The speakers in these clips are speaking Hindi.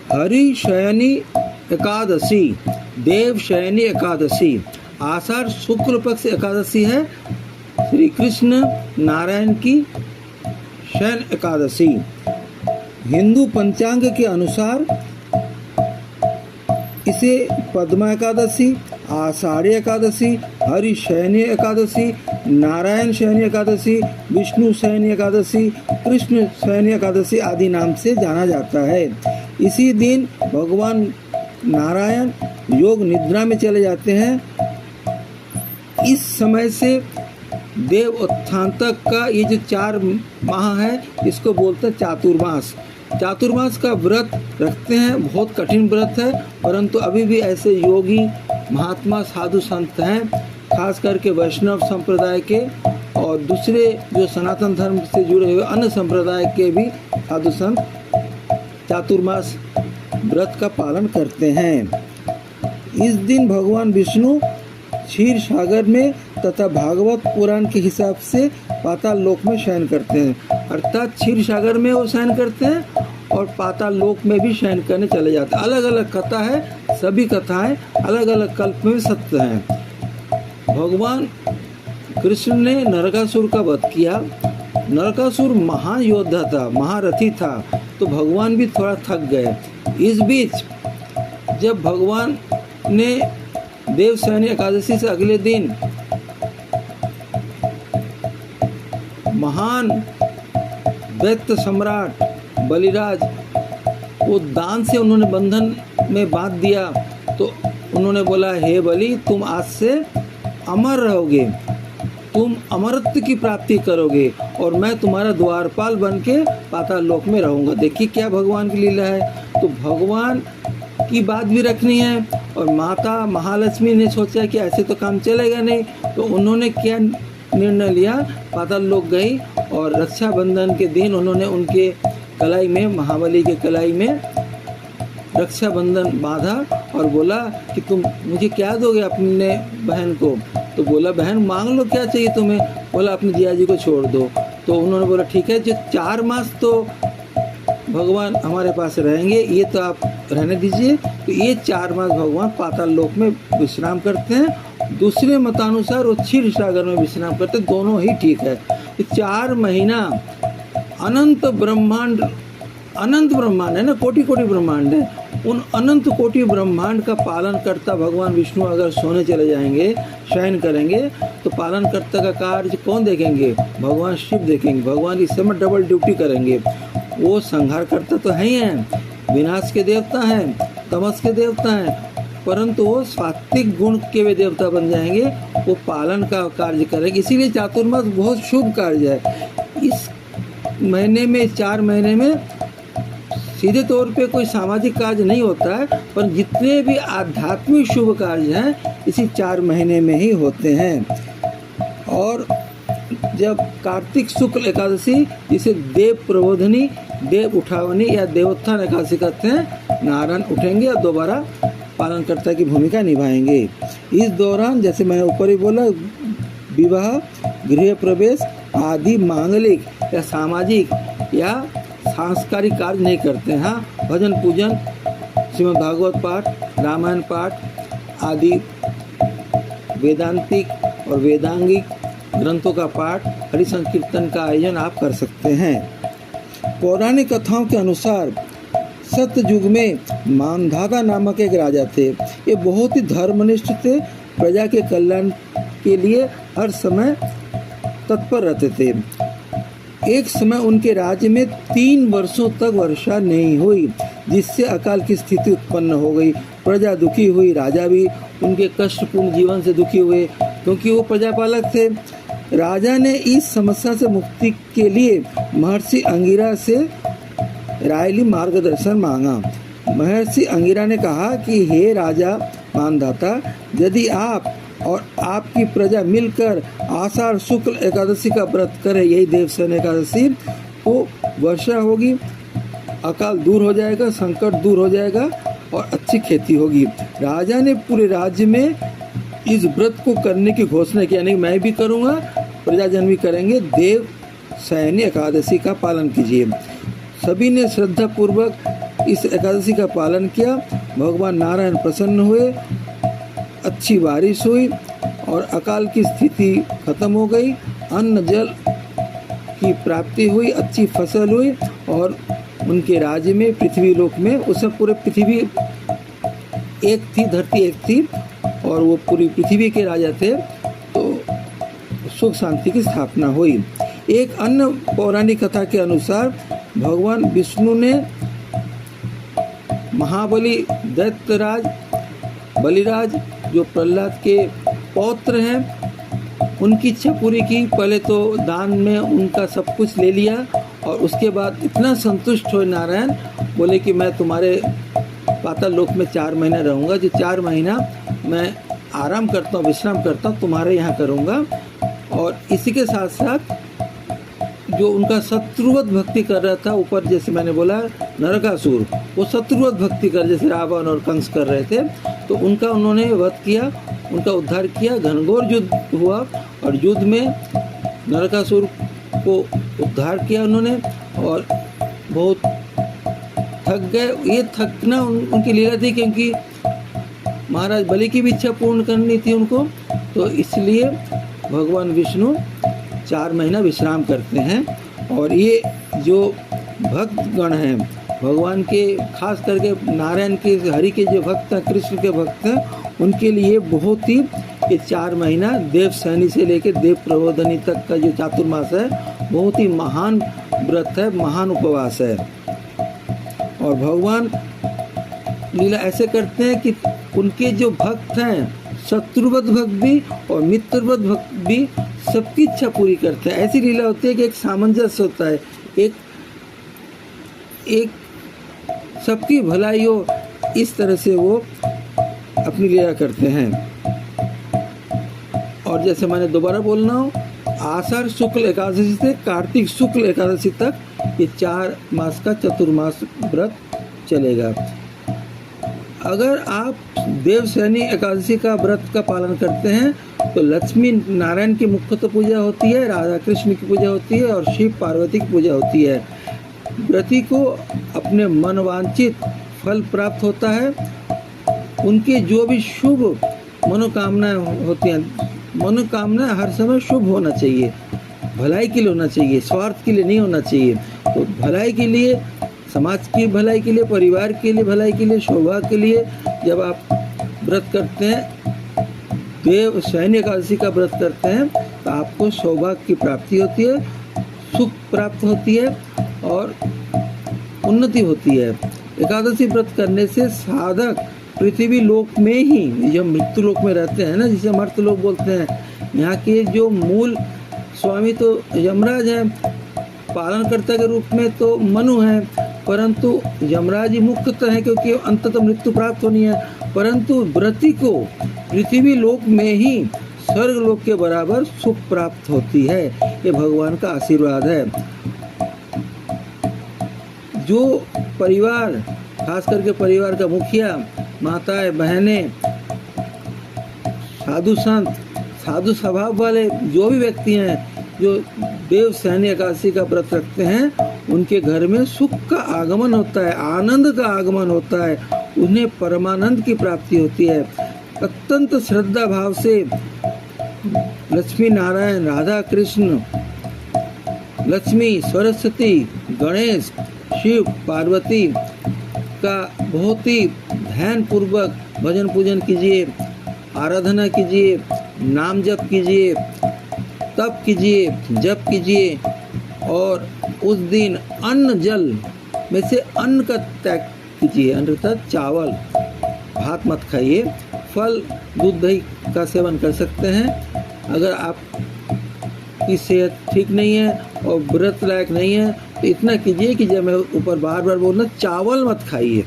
हरिशयनी एकादशी, देवशयनी एकादशी, आषाढ़ शुक्ल पक्ष एकादशी है श्री कृष्ण नारायण की शयन एकादशी। हिंदू पंचांग के अनुसार इसे पद्मा एकादशी, आषाढ़ी एकादशी, हरिशयनी एकादशी, नारायण शयनी एकादशी, विष्णु शयनी एकादशी, कृष्ण शयनी एकादशी आदि नाम से जाना जाता है। इसी दिन भगवान नारायण योग निद्रा में चले जाते हैं। इस समय से देव उत्थान तक का ये जो 4 माह है इसको बोलते हैं चातुर्मास। चातुर्मास का व्रत रखते हैं, बहुत कठिन व्रत है, परंतु अभी भी ऐसे योगी महात्मा साधु संत हैं, खास करके वैष्णव संप्रदाय के और दूसरे जो सनातन धर्म से जुड़े हुए अन्य संप्रदाय के भी साधु संत चातुर्मास व्रत का पालन करते हैं। इस दिन भगवान विष्णु क्षीर सागर में तथा भागवत पुराण के हिसाब से पाताल लोक में शयन करते हैं, अर्थात क्षीर सागर में वो शयन करते हैं और पाताल लोक में भी शयन करने चले जाते हैं। अलग अलग कथा है, सभी कथाएं अलग अलग कल्प में सत्य हैं। भगवान कृष्ण ने नरकासुर का वध किया। नरकासुर महान योद्धा था, महारथी था, तो भगवान भी थोड़ा थक गए। इस बीच जब भगवान ने देवशयनी एकादशी से अगले दिन महान दैत्य सम्राट बलिराज वो दान से उन्होंने बंधन में बांध दिया, तो उन्होंने बोला, हे बलि, तुम आज से अमर रहोगे, तुम अमरत्व की प्राप्ति करोगे और मैं तुम्हारा द्वारपाल बन के पाताल लोक में रहूँगा। देखिए क्या भगवान की लीला है। तो भगवान की बात भी रखनी है और माता महालक्ष्मी ने सोचा कि ऐसे तो काम चलेगा नहीं, तो उन्होंने क्या निर्णय लिया, पाताल लोक गई और रक्षाबंधन के दिन उन्होंने उनके कलाई में, महाबली के कलाई में रक्षाबंधन बांधा और बोला कि तुम मुझे क्या दोगे अपने बहन को। तो बोला, बहन मांग लो, क्या चाहिए तुम्हें। बोला, अपने जिया जी को छोड़ दो। तो उन्होंने बोला, ठीक है, जो 4 मास तो भगवान हमारे पास रहेंगे, ये तो आप रहने दीजिए। तो ये 4 मास भगवान पाताल लोक में विश्राम करते हैं। दूसरे मतानुसार वो क्षीर सागर में विश्राम करते हैं, दोनों ही ठीक है। तो 4 महीना अनंत ब्रह्मांड है ना, कोटि कोटि ब्रह्मांड है, उन अनंत कोटि ब्रह्मांड का पालन करता भगवान विष्णु अगर सोने चले जाएंगे, शयन करेंगे, तो पालन कर्ता का कार्य कौन देखेंगे, भगवान शिव देखेंगे। भगवान इस समय डबल ड्यूटी करेंगे। वो संहार करता तो है ही हैं, विनाश के देवता हैं, तमस के देवता हैं, परंतु वो सात्विक गुण के वे देवता बन जाएंगे, वो पालन का कार्य करेंगे। इसीलिए चातुर्मास बहुत शुभ कार्य है। इस महीने में, 4 महीने में सीधे तौर पे कोई सामाजिक कार्य नहीं होता है, पर जितने भी आध्यात्मिक शुभ कार्य हैं इसी 4 महीने में ही होते हैं। और जब कार्तिक शुक्ल एकादशी, जिसे देव प्रबोधनी, देव उठावनी या देवोत्थान एकादशी कहते हैं, नारायण उठेंगे और दोबारा पालनकर्ता की भूमिका निभाएंगे। इस दौरान जैसे मैंने ऊपर ही बोला, विवाह, गृह प्रवेश आदि मांगलिक या सामाजिक या सांस्कारिक कार्य नहीं करते हैं। हाँ, भजन पूजन, श्रीमद् भागवत पाठ, रामायण पाठ आदि वेदांतिक और वेदांगिक ग्रंथों का पाठ, हरि संकीर्तन का आयोजन आप कर सकते हैं। पौराणिक कथाओं के अनुसार सतयुग में मानधाता नामक एक राजा थे। ये बहुत ही धर्मनिष्ठ थे, प्रजा के कल्याण के लिए हर समय तत्पर रहते थे। एक समय उनके राज्य में 3 वर्षों तक वर्षा नहीं हुई, जिससे अकाल की स्थिति उत्पन्न हो गई। प्रजा दुखी हुई, राजा भी उनके कष्टपूर्ण जीवन से दुखी हुए, क्योंकि वो प्रजापालक थे। राजा ने इस समस्या से मुक्ति के लिए महर्षि अंगिरा से रायली मार्गदर्शन मांगा। महर्षि अंगिरा ने कहा कि हे राजा मानधाता, यदि आप और आपकी प्रजा मिलकर आषाढ़ शुक्ल एकादशी का व्रत करें, यही देवशयनी एकादशी, तो वर्षा होगी, अकाल दूर हो जाएगा, संकट दूर हो जाएगा और अच्छी खेती होगी। राजा ने पूरे राज्य में इस व्रत को करने की घोषणा की, यानी मैं भी करूँगा, प्रजाजन भी करेंगे। देवशयनी एकादशी का पालन कीजिए। सभी ने श्रद्धा पूर्वक इस एकादशी का पालन किया, भगवान नारायण प्रसन्न हुए, अच्छी बारिश हुई और अकाल की स्थिति खत्म हो गई, अन्न जल की प्राप्ति हुई, अच्छी फसल हुई और उनके राज्य में, पृथ्वी लोक में, उस पूरे पृथ्वी एक थी, धरती एक थी और वो पूरी पृथ्वी के राजा थे, तो सुख शांति की स्थापना हुई। एक अन्य पौराणिक कथा के अनुसार भगवान विष्णु ने महाबली दैत्यराज बलिराज जो प्रहलाद के पौत्र हैं, उनकी इच्छा पूरी की। पहले तो दान में उनका सब कुछ ले लिया और उसके बाद इतना संतुष्ट हुए नारायण, बोले कि मैं तुम्हारे पाताल लोक में 4 महीना रहूँगा, जो 4 महीना मैं आराम करता हूँ, विश्राम करता हूँ, तुम्हारे यहाँ करूँगा। और इसी के साथ साथ जो उनका शत्रुवत भक्ति कर रहा था, ऊपर जैसे मैंने बोला नरकासुर, वो शत्रुवत भक्ति कर, जैसे रावण और कंस कर रहे थे, तो उनका उन्होंने वध किया, उनका उद्धार किया। घनघोर युद्ध हुआ और युद्ध में नरकासुर को उद्धार किया उन्होंने और बहुत थक गए। ये थकना उनकी लीला थी, क्योंकि महाराज बलि की भी इच्छा पूर्ण करनी थी उनको, तो इसलिए भगवान विष्णु 4 महीना विश्राम करते हैं। और ये जो भक्तगण हैं भगवान के, खास करके नारायण के, हरि के जो भक्त हैं, कृष्ण के भक्त हैं, उनके लिए बहुत ही ये 4 महीना देव सैनी से लेकर देव प्रबोधनी तक का जो चातुर्मास है, बहुत ही महान व्रत है, महान उपवास है। और भगवान लीला ऐसे करते हैं कि उनके जो भक्त हैं, शत्रुवत भक्त भी और मित्रवत भक्त भी, सबकी इच्छा पूरी करते हैं। ऐसी लीला होती है कि एक सामंजस्य होता है, एक सबकी भलाई हो, इस तरह से वो अपनी लीला करते हैं। और जैसे मैंने दोबारा बोलना हो, आषाढ़ शुक्ल एकादशी से कार्तिक शुक्ल एकादशी तक ये 4 मास का चतुर्मास व्रत चलेगा। अगर आप देवसैनी एकादशी का व्रत का पालन करते हैं तो लक्ष्मी नारायण की मुख्यतः पूजा होती है, राधा कृष्ण की पूजा होती है और शिव पार्वती की पूजा होती है। व्रती को अपने मनवांछित फल प्राप्त होता है। उनके जो भी शुभ मनोकामनाएं होती हैं, मनोकामना हर समय शुभ होना चाहिए, भलाई के लिए होना चाहिए, स्वार्थ के लिए नहीं होना चाहिए। तो भलाई के लिए, समाज की भलाई के लिए, परिवार के लिए भलाई के लिए, सौभाग्य के लिए जब आप व्रत करते हैं, देव सैनी एकादशी का व्रत करते हैं, तो आपको सौभाग्य की प्राप्ति होती है, सुख प्राप्त होती है और उन्नति होती है। एकादशी व्रत करने से साधक पृथ्वी लोक में ही, जो मृत्यु लोक में रहते हैं ना, जिसे मर्त्य लोक बोलते हैं, यहाँ के जो मूल स्वामी तो यमराज हैं, पालनकर्ता के रूप में तो मनु हैं, परंतु यमराज ही मुख्यतः है, क्योंकि अंततः मृत्यु प्राप्त होनी है। परंतु व्रती को पृथ्वी लोक में ही स्वर्ग लोक के बराबर सुख प्राप्त होती है। ये भगवान का आशीर्वाद है। जो परिवार, खास करके परिवार का मुखिया, माताएं, बहनें, साधु संत, साधु स्वभाव वाले जो भी व्यक्ति हैं जो देव सैनी एकादशी का व्रत रखते हैं, उनके घर में सुख का आगमन होता है, आनंद का आगमन होता है, उन्हें परमानंद की प्राप्ति होती है। अत्यंत श्रद्धा भाव से लक्ष्मी नारायण, राधा कृष्ण, लक्ष्मी, सरस्वती, गणेश, शिव, पार्वती का बहुत ही ध्यान पूर्वक भजन पूजन कीजिए, आराधना कीजिए, नाम जप कीजिए, तप कीजिए, जप कीजिए। और उस दिन अन्न जल में से अन्न का त्याग कीजिए, अर्थात चावल भात मत खाइए। फल, दूध, दही का सेवन कर सकते हैं। अगर आपकी सेहत ठीक नहीं है और व्रत लायक नहीं है तो इतना कीजिए कि जब मैं ऊपर बार बार बोलना, चावल मत खाइए।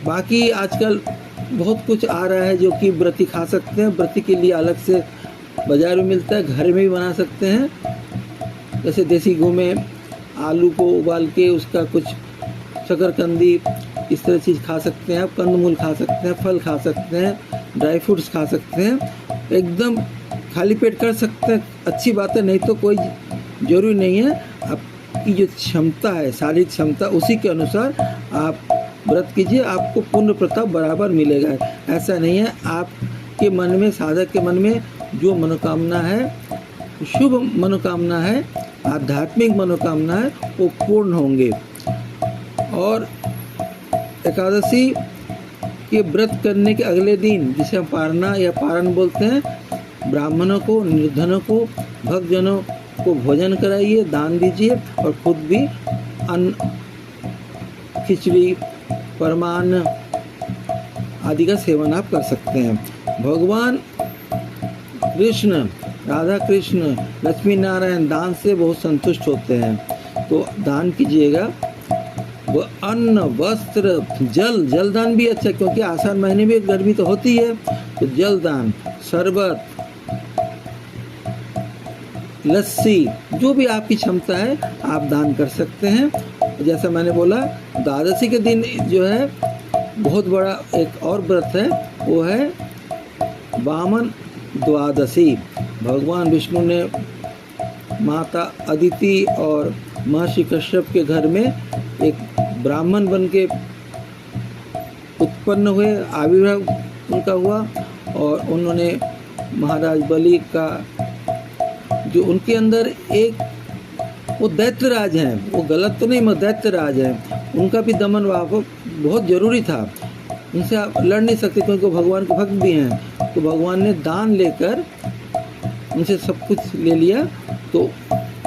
बाकी आजकल बहुत कुछ आ रहा है जो कि व्रती खा सकते हैं। व्रती के लिए अलग से बाजार में मिलता है, घर में भी बना सकते हैं। जैसे देसी घी में आलू को उबाल के उसका कुछ शकरकंदी, इस तरह चीज़ खा सकते हैं आप। कंदमूल खा सकते हैं, फल खा सकते हैं, ड्राई फ्रूट्स खा सकते हैं। एकदम खाली पेट कर सकते हैं, अच्छी बात है, नहीं तो कोई ज़रूरी नहीं है। आप आपकी जो क्षमता है, शारीरिक क्षमता, उसी के अनुसार आप व्रत कीजिए, आपको पुण्य प्रताप बराबर मिलेगा। ऐसा नहीं है, आपके मन में, साधक के मन में जो मनोकामना है, शुभ मनोकामना है, आध्यात्मिक मनोकामना है, वो पूर्ण होंगे। और एकादशी के व्रत करने के अगले दिन, जिसे हम पारना या पारण बोलते हैं, ब्राह्मणों को, निर्धनों को, भक्तजनों को भोजन कराइए, दान दीजिए और खुद भी अन्न, खिचड़ी, परमान आदि का सेवन आप कर सकते हैं। भगवान कृष्ण, राधा कृष्ण, लक्ष्मी नारायण दान से बहुत संतुष्ट होते हैं, तो दान कीजिएगा। वो अन्न, वस्त्र, जल दान भी अच्छा, क्योंकि आषाढ़ महीने में गर्मी तो होती है, तो जल दान, शरबत, लस्सी, जो भी आपकी क्षमता है आप दान कर सकते हैं। जैसा मैंने बोला, द्वादशी के दिन जो है बहुत बड़ा एक और व्रत है, वो है वामन द्वादशी। भगवान विष्णु ने माता अदिति और महर्षि कश्यप के घर में एक ब्राह्मण बन के उत्पन्न हुए, आविर्भाव उनका हुआ, और उन्होंने महाराज बलि का, जो उनके अंदर एक, वो दैत्यराज हैं, वो गलत तो नहीं मगर दैत्यराज हैं, उनका भी दमन बहुत ज़रूरी था। उनसे आप लड़ नहीं सकते क्योंकि वो भगवान के भक्त भी हैं। तो भगवान ने दान लेकर उनसे सब कुछ ले लिया। तो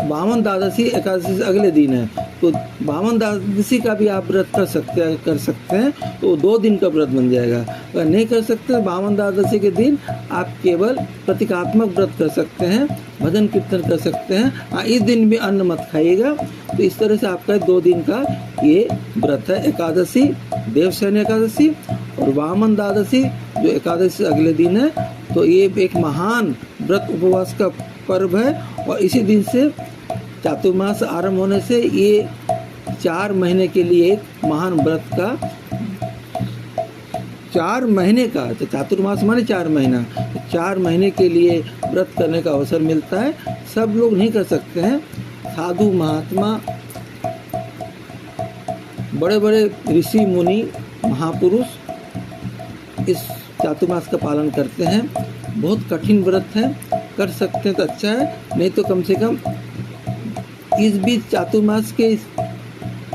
वामन द्वादशी एकादशी से अगले दिन है, तो वामन द्वादशी का भी आप व्रत कर सकते हैं, तो 2 दिन का व्रत बन जाएगा। अगर नहीं कर सकते, वामन द्वादशी के दिन आप केवल प्रतीकात्मक व्रत कर सकते हैं, भजन कीर्तन कर सकते हैं। हाँ, इस दिन भी अन्न मत खाइएगा। तो इस तरह से आपका 2 दिन का ये व्रत है, एकादशी, देवशयनी एकादशी और वामन द्वादशी जो एकादशी अगले दिन है। तो ये एक महान व्रत उपवास का पर्व है, और इसी दिन से चातुर्मास आरंभ होने से ये 4 महीने के लिए एक महान व्रत का, 4 महीने का, तो चातुर्मास माने 4 महीना, 4 महीने के लिए व्रत करने का अवसर मिलता है। सब लोग नहीं कर सकते हैं। साधु महात्मा, बड़े बड़े ऋषि मुनि महापुरुष इस चातुर्मास का पालन करते हैं। बहुत कठिन व्रत है, कर सकते हैं तो अच्छा है, नहीं तो कम से कम इस बीच चातुर्मास के इस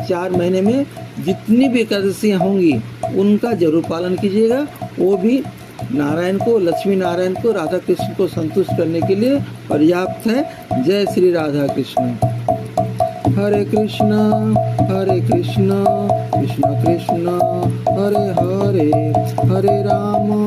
4 महीने में जितनी भी एकादशियाँ होंगी उनका जरूर पालन कीजिएगा। वो भी नारायण को, लक्ष्मी नारायण को, राधा कृष्ण को संतुष्ट करने के लिए पर्याप्त है। जय श्री राधा कृष्ण। हरे कृष्णा कृष्ण कृष्ण हरे हरे, हरे राम